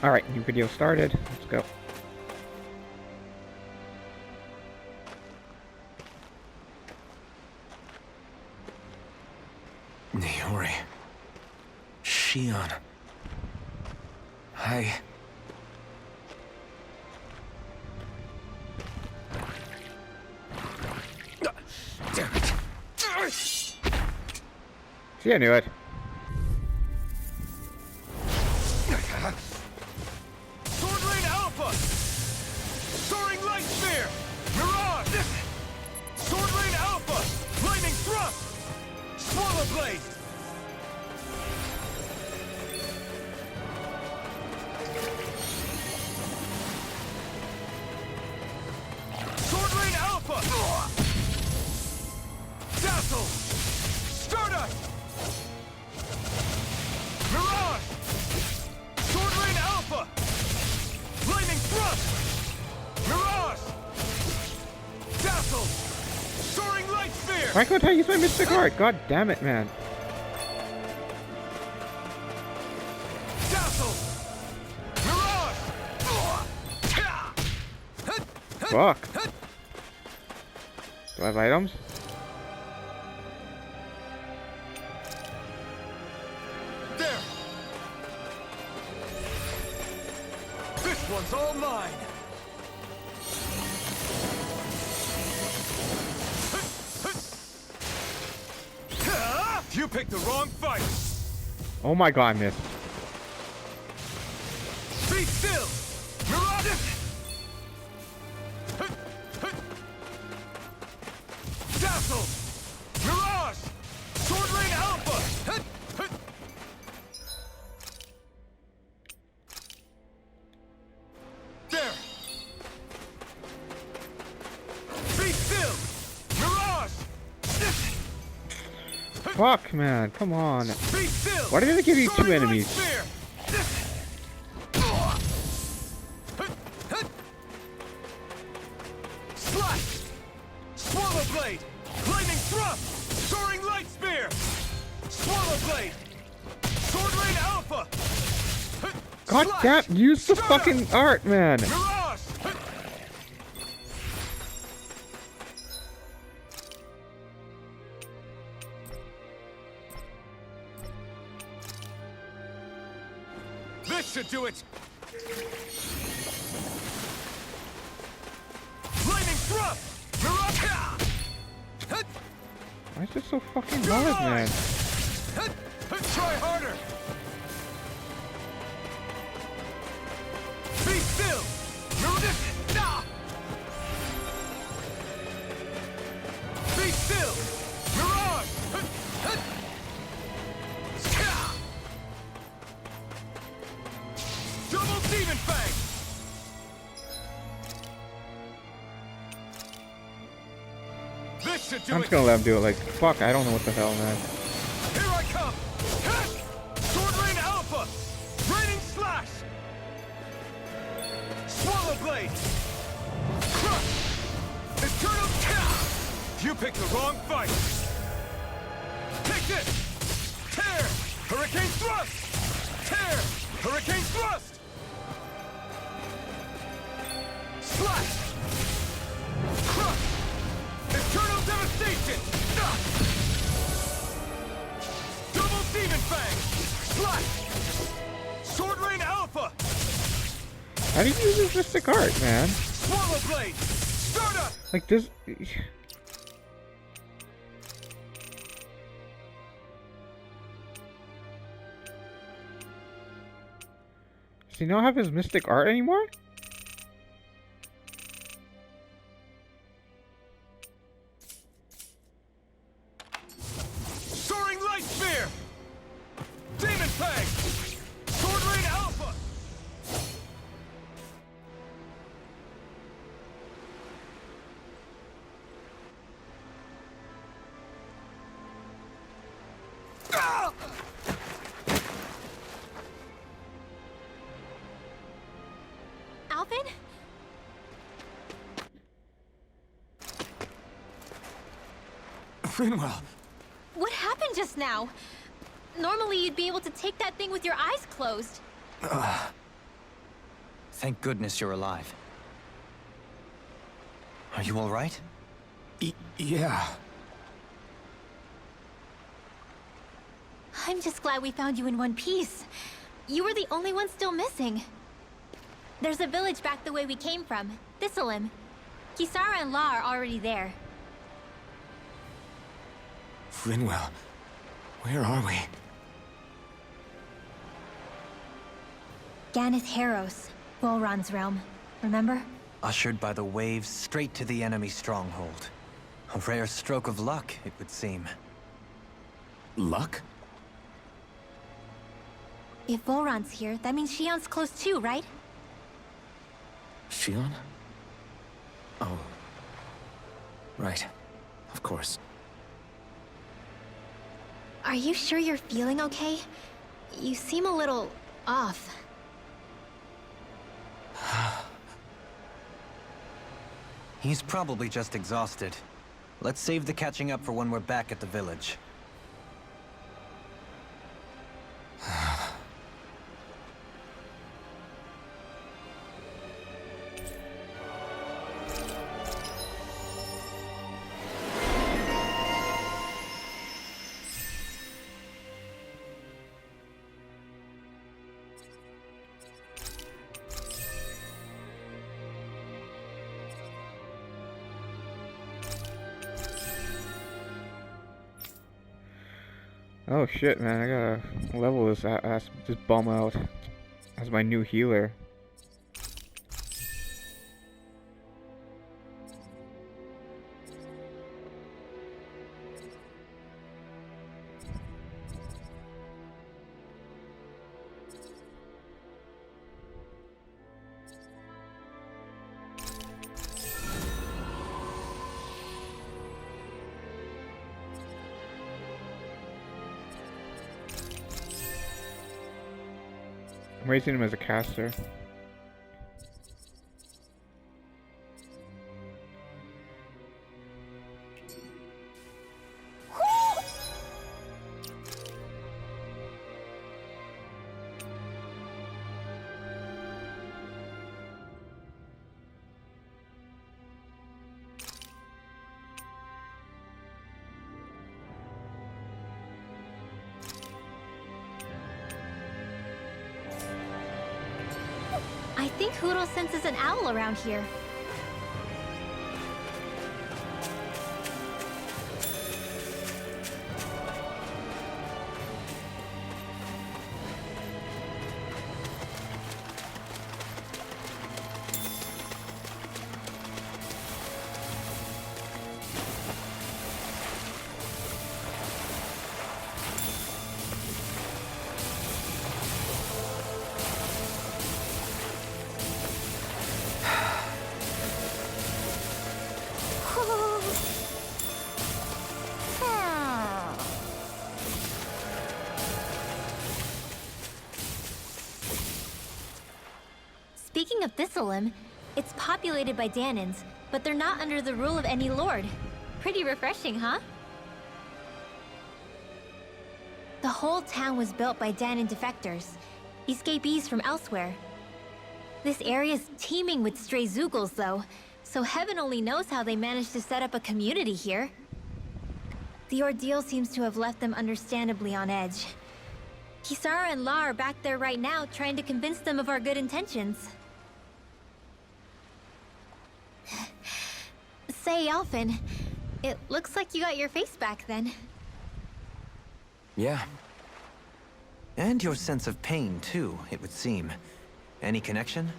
Alright, new video started. Let's go. Niori. Shion. Damn it. See, I knew it. Sword Lane Alpha! Soaring Light Spear! Mirage! Sword Lane Alpha! Lightning Thrust! Swallow Blade! Sword Lane Alpha! Dazzle! Stardust! Mirage! Sword Lane Alpha! Lightning Thrust! Mirage! Dazzle! Soaring Light Sphere! Why can't I use my Mystic Art? God damn it, man. Dazzle! Mirage! Fuck. Do I have items? There! This one's all mine! You picked the wrong fight! Oh my god, I missed. Be still! Mirage! Dazzle! Mirage! Sword Lane Alpha! There! Be still! Mirage! Fuck, man. Come on. Be still! Why did they give you two Soaring Light enemies? Spear! Slash! Swallow Blade! Lightning Thrust! Soaring Light Spear! Swallow Blade! Sword Lane Alpha! God Slash! damn, use the Stardust! fucking art, man. Mirage! This should do it! Lightning Thrust! Mirage! Why is this so fucking hard, man? Try harder! Be still! Be still! Mirage! Double Demon Fang! This should do I'm it! just gonna let him do it. Like, fuck, I don't know what the hell, man. Here I come! Sword Lane Alpha! Raining Slash! Swallow Blade! Crush! Eternal Chaos! You picked the wrong fight! Take this! Tear! Hurricane Thrust! Tear! Hurricane Thrust! Slash! Crush! Eternal Devastation! Double Demon Fang! Slash! Sword Lane Alpha! How do you use this Mystic Art, man? Swallow Blade! Stardust! Like, this... Does he not have his Mystic Art anymore? Soaring Light Spear! Demon Fang! Sword Lane Alpha! Ah! Alvin? Finwell! What happened just now? Normally you'd be able to take that thing with your eyes closed. Thank goodness you're alive. Are you all right? Yeah. I'm just glad we found you in one piece. You were the only one still missing. There's a village back the way we came from, Thistleim. Kisara and La are already there. Rinwell, where are we? Ganeth Haros, Volron's realm. Remember? Ushered by the waves straight to the enemy stronghold. A rare stroke of luck, it would seem. Luck? If Volron's here, that means Shion's close too, right? Shion? Oh. Right. Of course. Are you sure you're feeling okay? You seem a little off. He's probably just exhausted. Let's save the catching up for when we're back at the village. Oh shit, man! I gotta level this this bum out as my new healer. I'm raising him as a caster. I think Huro senses an owl around here. Speaking of Thistleim, it's populated by Danins, but they're not under the rule of any lord. Pretty refreshing, huh? The whole town was built by Danin defectors, escapees from elsewhere. This area's teeming with stray Zeugles, though, so heaven only knows how they managed to set up a community here. The ordeal seems to have left them understandably on edge. Kisara and La are back there right now trying to convince them of our good intentions. Say, Alphen, it looks like you got your face back then. Yeah. And your sense of pain, too, it would seem. Any connection?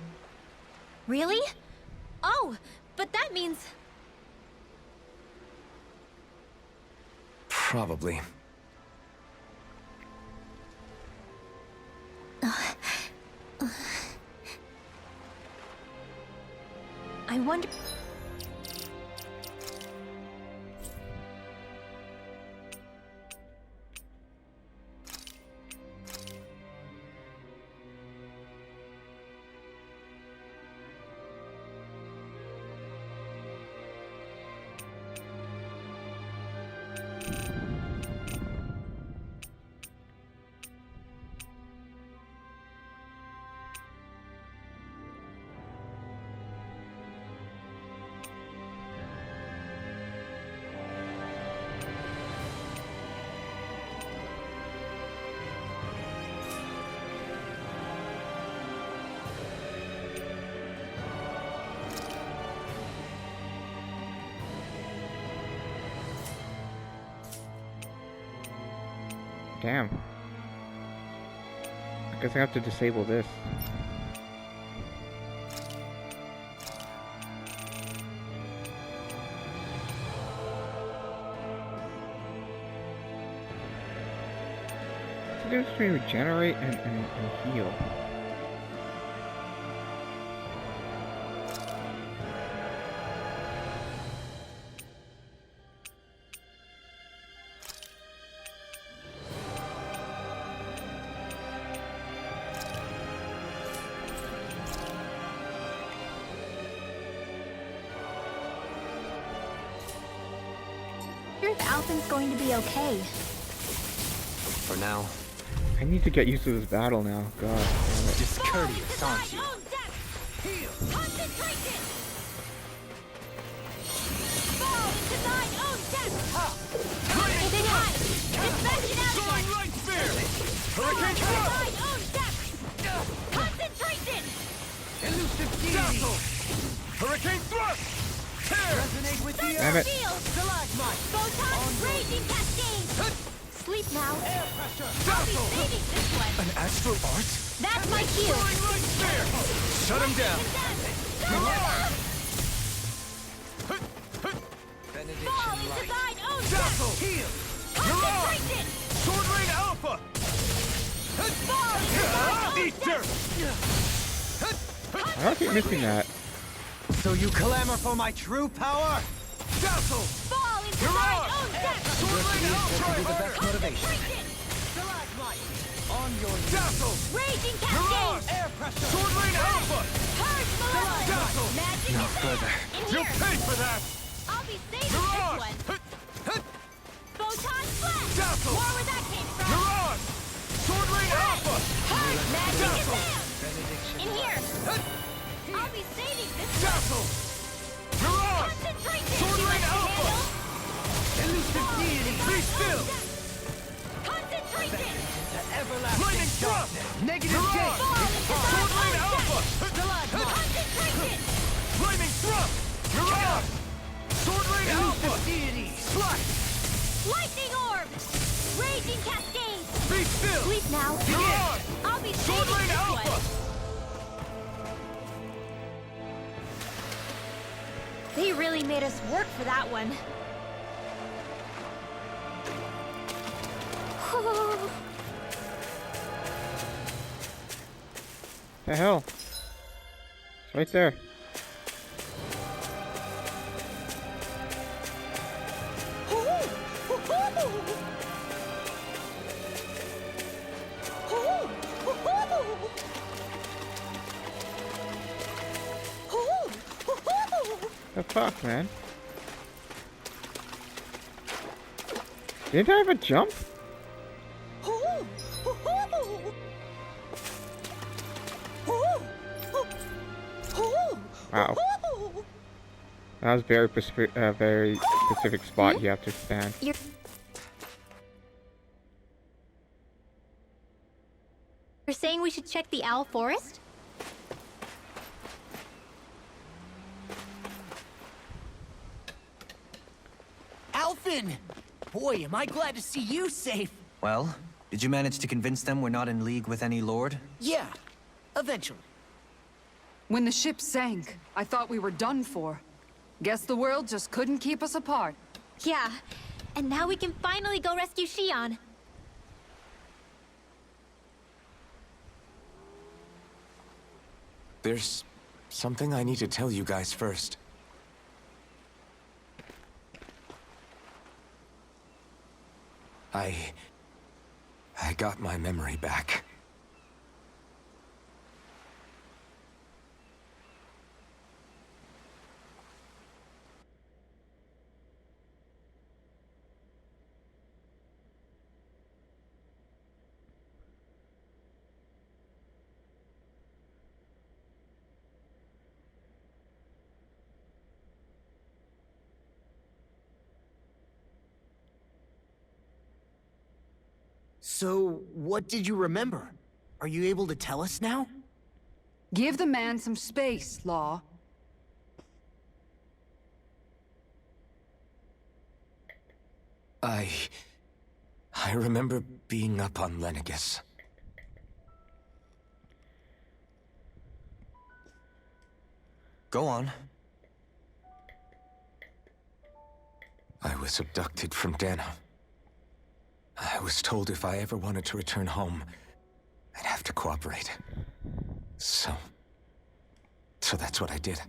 Really? Oh, but that means... Probably. I wonder... Damn. I guess I have to disable this. What's the difference between regenerate and heal? I wonder if Alphen's going to be okay. For now. I need to get used to this battle now. God damn it. Discourteous, aren't you? Concentration! Fall into thine own death! It's hot! Dispatch it out Soaring again! light spear! Hurricane Into thrust! thine own depth! Concentration! Elusive dazzle! Hurricane thrust! Tear! Resonate with the Damn it. Field! Photon raging cascade! Sleep now. Air I'll be pressure! Dazzle! saving this one. An astral art? That's my cue. Soaring light spear! Shut him down! Fall into thine own Dazzle! depth! Heal! Concentration! Sword Rain Alpha! Fall into thine own Eater! depth! I don't keep missing that. So you clamor for my true power? Dazzle! Fall into You're thine on! own depth! Sword Rain This will be the Alpha! best motivation. Concentration! On your Dazzle! Raging You're on! cascade! air pressure. Sword Rain Alpha! Purge Malone! Dazzle! Magic No is further. in You'll here! pay for that! I'll be saving You're this on! one! Photon flash! Dazzle! More where that came from! You're on! Sword Rain Alpha! Purge magic is Dazzle! in here! I'll be saving this one! Dazzle! You're on! Concentration! Sword you Rain like to Alpha! handle? Elusive deity! Be still! Concentration! Lightning thrust! Negative You're gate. on! Fall into Sword thine Rain own Alpha! depth! Concentration! Lightning thrust! You're on! Sword Rain Alpha! Deity. Slash! Lightning orb! Raging cascade! Be still! Sleep now! You're on! I'll be Sword saving Rain this Alpha! one! They really made us work for that one. The hell? It's right there. The fuck, man? Didn't I have a jump? Wow. That was very specific spot you have to stand. You're saying we should check the owl forest? Alphen! Boy, am I glad to see you safe. Well, did you manage to convince them we're not in league with any lord? Yeah, eventually. When the ship sank, I thought we were done for. Guess the world just couldn't keep us apart. Yeah. And now we can finally go rescue Xion. There's something I need to tell you guys first. I got my memory back. So, what did you remember? Are you able to tell us now? Give the man some space, Law. I remember being up on Lenegis. Go on. I was abducted from Dana. I was told if I ever wanted to return home, I'd have to cooperate. So that's what I did.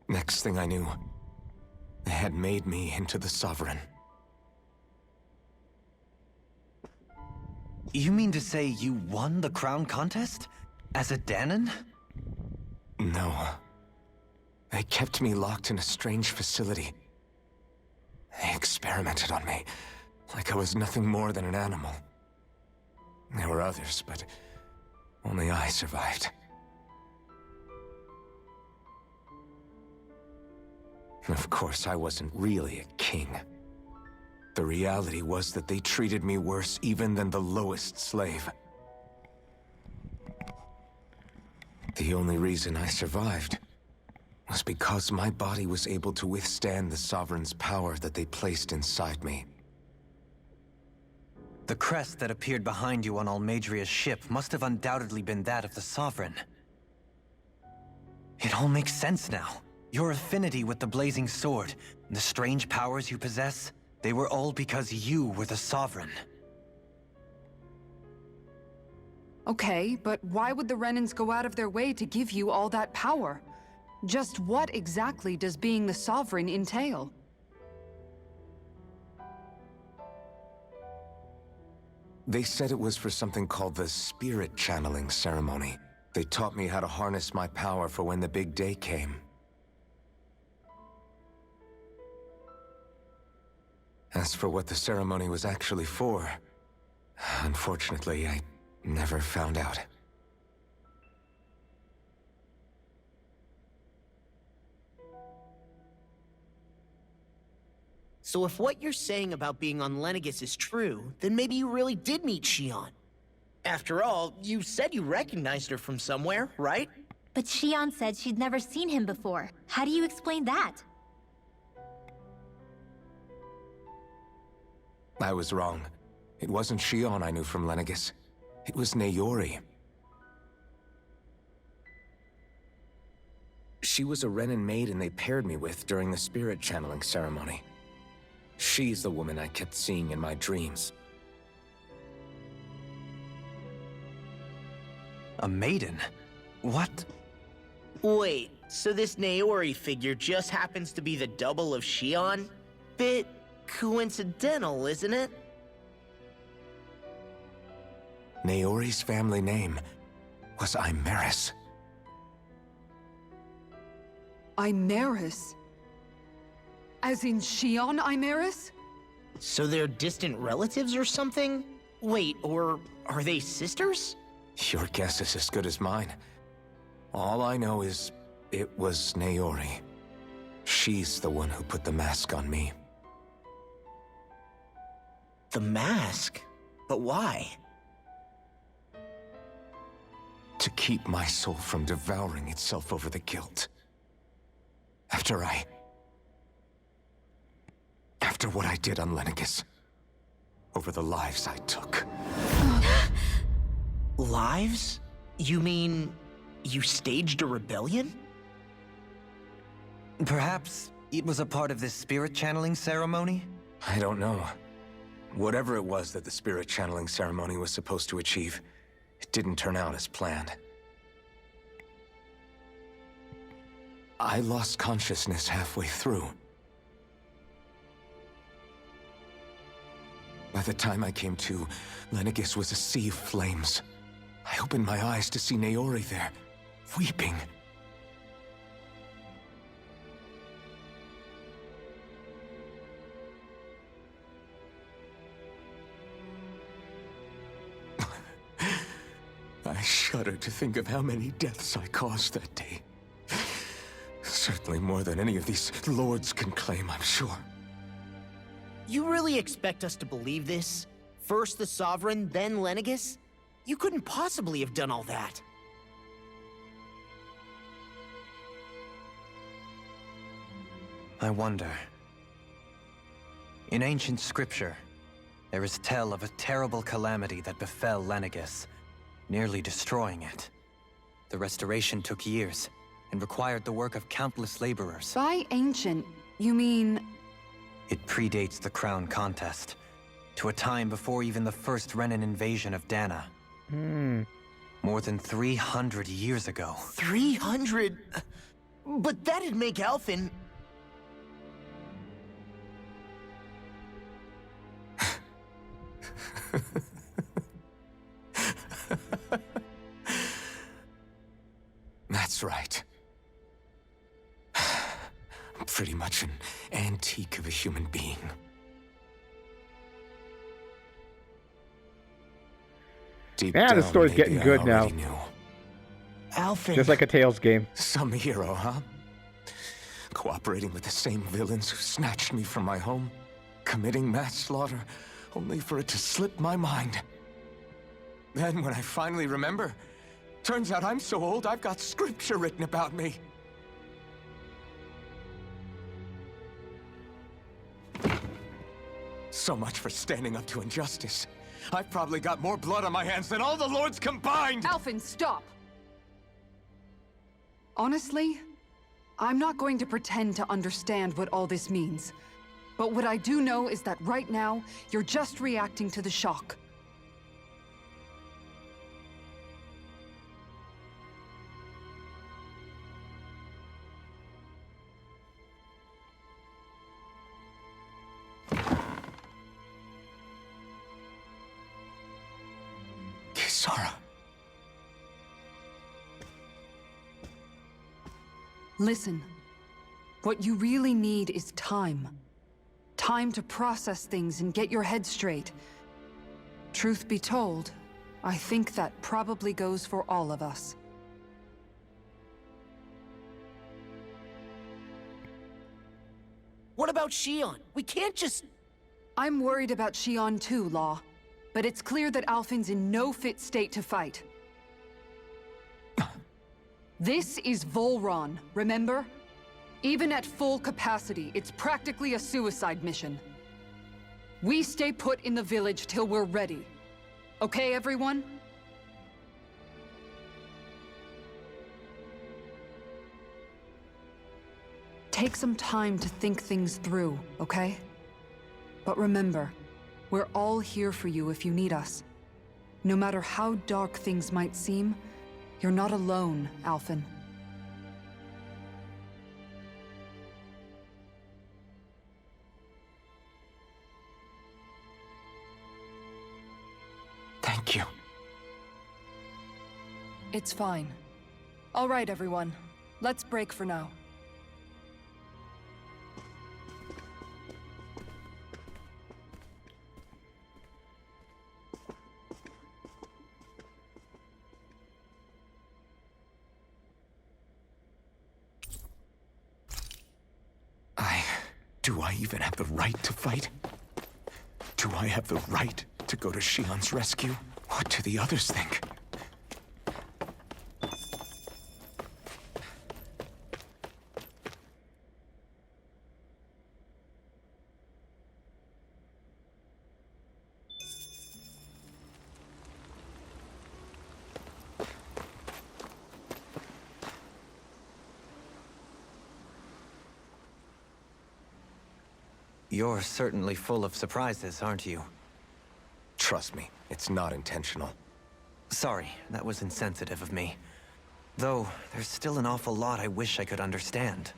Next thing I knew, they had made me into the Sovereign. You mean to say you won the crown contest? As a Dahnan? No. They kept me locked in a strange facility. They experimented on me, like I was nothing more than an animal. There were others, but only I survived. Of course, I wasn't really a king. The reality was that they treated me worse even than the lowest slave. The only reason I survived was because my body was able to withstand the Sovereign's power that they placed inside me. The crest that appeared behind you on Almeidria's ship must have undoubtedly been that of the Sovereign. It all makes sense now. Your affinity with the Blazing Sword, and the strange powers you possess, they were all because you were the Sovereign. Okay, but why would the Renans go out of their way to give you all that power? Just what exactly does being the Sovereign entail? They said it was for something called the Spirit Channeling Ceremony. They taught me how to harness my power for when the big day came. As for what the ceremony was actually for, unfortunately, I never found out. So if what you're saying about being on Lenegis is true, then maybe you really did meet Xion. After all, you said you recognized her from somewhere, right? But Xion said she'd never seen him before. How do you explain that? I was wrong. It wasn't Xion I knew from Lenegis. It was Naori. She was a Renan maiden they paired me with during the spirit channeling ceremony. She's the woman I kept seeing in my dreams. A maiden? What? Wait, so this Naori figure just happens to be the double of Xion? Bit coincidental, isn't it? Naori's family name was Imeris. Imeris? As in Xion Imeris? So they're distant relatives or something? Wait, or are they sisters? Your guess is as good as mine. All I know is it was Naori. She's the one who put the mask on me. The mask? But why? To keep my soul from devouring itself over the guilt. After what I did on Lenegis. Over the lives I took. Lives? You mean you staged a rebellion? Perhaps it was a part of this spirit channeling ceremony? I don't know. Whatever it was that the spirit channeling ceremony was supposed to achieve, it didn't turn out as planned. I lost consciousness halfway through. By the time I came to, Lenegis was a sea of flames. I opened my eyes to see Naori there, weeping. I shudder to think of how many deaths I caused that day. Certainly more than any of these lords can claim, I'm sure. You really expect us to believe this? First the Sovereign, then Lenegis? You couldn't possibly have done all that. I wonder. In ancient scripture, there is tell of a terrible calamity that befell Lenegis, nearly destroying it. The restoration took years, and required the work of countless laborers. By ancient, you mean... It predates the crown contest, to a time before even the first Renan invasion of Dana. More than 300 years ago. 300? But that'd make Alphen... That's right. I'm pretty much an antique of a human being. Deep Yeah, the down, story's maybe getting I good now. already knew. Alphen... Just like a Tales game. Some hero, huh? Cooperating with the same villains who snatched me from my home, committing mass slaughter, only for it to slip my mind. Then when I finally remember, turns out I'm so old I've got scripture written about me. So much for standing up to injustice. I've probably got more blood on my hands than all the lords combined! Alphen, stop! Honestly, I'm not going to pretend to understand what all this means. But what I do know is that right now, you're just reacting to the shock. Kisara. Listen, what you really need is time. Time to process things and get your head straight. Truth be told, I think that probably goes for all of us. What about Shion? We can't just... I'm worried about Shion too, Law. But it's clear that Alphen's in no fit state to fight. This is Volron, remember? Even at full capacity, it's practically a suicide mission. We stay put in the village till we're ready. Okay, everyone? Take some time to think things through, okay? But remember, we're all here for you if you need us. No matter how dark things might seem, you're not alone, Alphen. Thank you. It's fine. All right, everyone. Let's break for now. Do I even have the right to fight? Do I have the right to go to Shion's rescue? What do the others think? You're certainly full of surprises, aren't you? Trust me, it's not intentional. Sorry, that was insensitive of me. Though, there's still an awful lot I wish I could understand.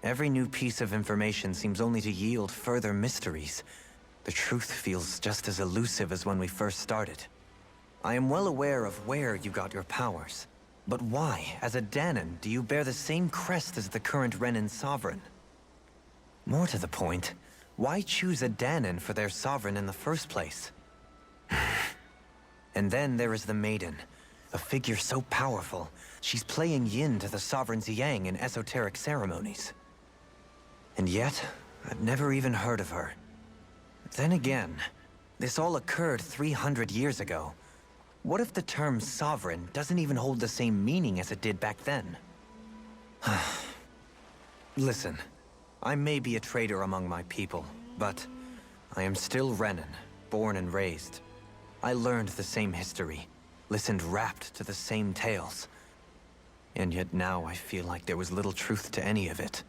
Every new piece of information seems only to yield further mysteries. The truth feels just as elusive as when we first started. I am well aware of where you got your powers. But why, as a Dahnan, do you bear the same crest as the current Renan Sovereign? More to the point, why choose a Dahnan for their sovereign in the first place? And then there is the Maiden, a figure so powerful, she's playing yin to the Sovereign's yang in esoteric ceremonies. And yet, I've never even heard of her. Then again, this all occurred 300 years ago. What if the term sovereign doesn't even hold the same meaning as it did back then? Listen. I may be a traitor among my people, but I am still Renan, born and raised. I learned the same history, listened rapt to the same tales. And yet now I feel like there was little truth to any of it.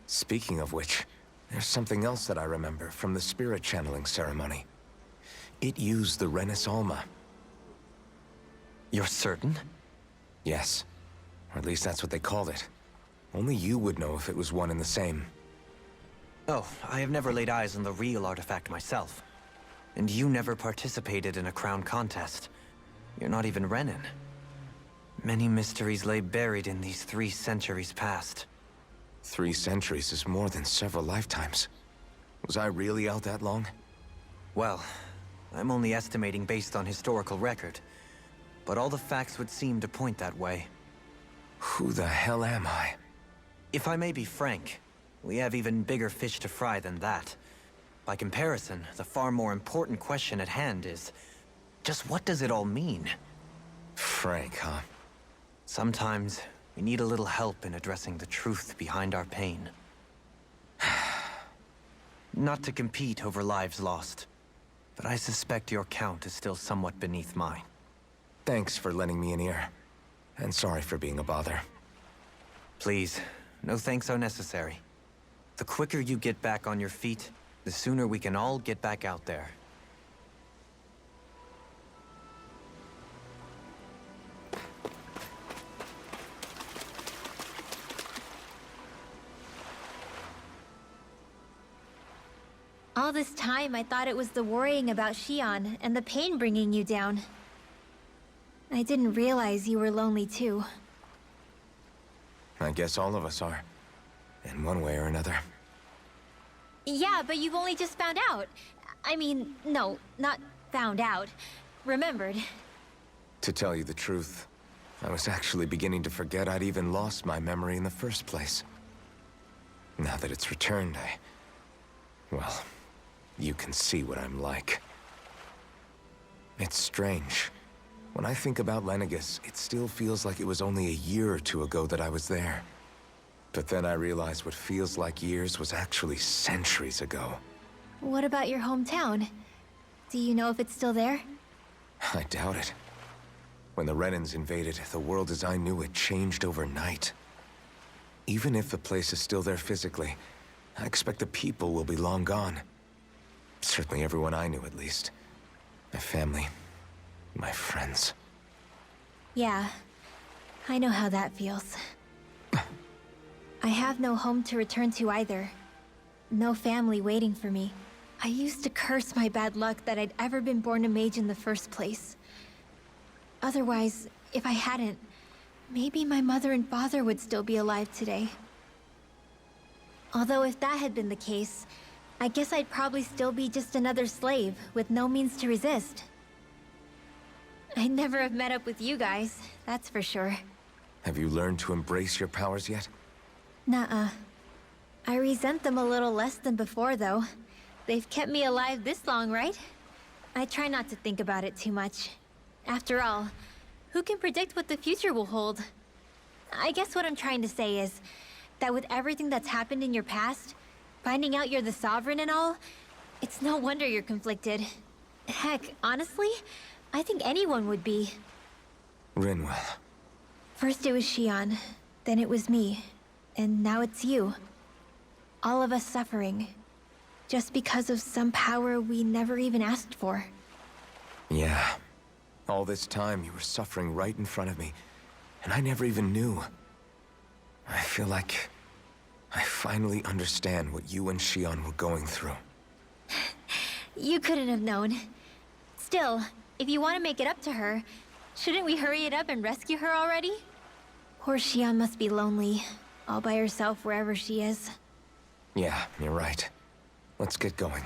Speaking of which, there's something else that I remember from the spirit channeling ceremony. It used the Renis Alma. You're certain? Yes. Or at least that's what they called it. Only you would know if it was one and the same. Oh, I have never laid eyes on the real artifact myself. And you never participated in a crown contest. You're not even Renan. Many mysteries lay buried in these 3 centuries past. 3 centuries is more than several lifetimes. Was I really out that long? Well, I'm only estimating based on historical record. But all the facts would seem to point that way. Who the hell am I? If I may be frank, we have even bigger fish to fry than that. By comparison, the far more important question at hand is, just what does it all mean? Frank, huh? Sometimes, we need a little help in addressing the truth behind our pain. Not to compete over lives lost, but I suspect your count is still somewhat beneath mine. Thanks for lending me an ear. And sorry for being a bother. Please, no thanks are necessary. The quicker you get back on your feet, the sooner we can all get back out there. All this time, I thought it was the worrying about Xion and the pain bringing you down. I didn't realize you were lonely too. I guess all of us are. In one way or another. Yeah, but you've only just found out. I mean, no, not found out. Remembered. To tell you the truth, I was actually beginning to forget I'd even lost my memory in the first place. Now that it's returned, well, you can see what I'm like. It's strange. When I think about Lenegis, it still feels like it was only a year or 2 ago that I was there. But then I realized what feels like years was actually centuries ago. What about your hometown? Do you know if it's still there? I doubt it. When the Renans invaded, the world as I knew it changed overnight. Even if the place is still there physically, I expect the people will be long gone. Certainly everyone I knew, at least. My family, my friends. Yeah, I know how that feels. I have no home to return to either. No family waiting for me. I used to curse my bad luck that I'd ever been born a mage in the first place. Otherwise, if I hadn't, maybe my mother and father would still be alive today. Although if that had been the case, I guess I'd probably still be just another slave with no means to resist. I'd never have met up with you guys, that's for sure. Have you learned to embrace your powers yet? Nuh-uh. I resent them a little less than before, though. They've kept me alive this long, right? I try not to think about it too much. After all, who can predict what the future will hold? I guess what I'm trying to say is that with everything that's happened in your past, finding out you're the Sovereign and all, it's no wonder you're conflicted. Heck, honestly, I think anyone would be. Rinwell. First it was Xion, then it was me, and now it's you. All of us suffering, just because of some power we never even asked for. Yeah. All this time you were suffering right in front of me, and I never even knew. I feel like I finally understand what you and Xion were going through. You couldn't have known. Still, if you want to make it up to her, shouldn't we hurry it up and rescue her already? Poor Xion must be lonely, all by herself wherever she is. Yeah, you're right. Let's get going.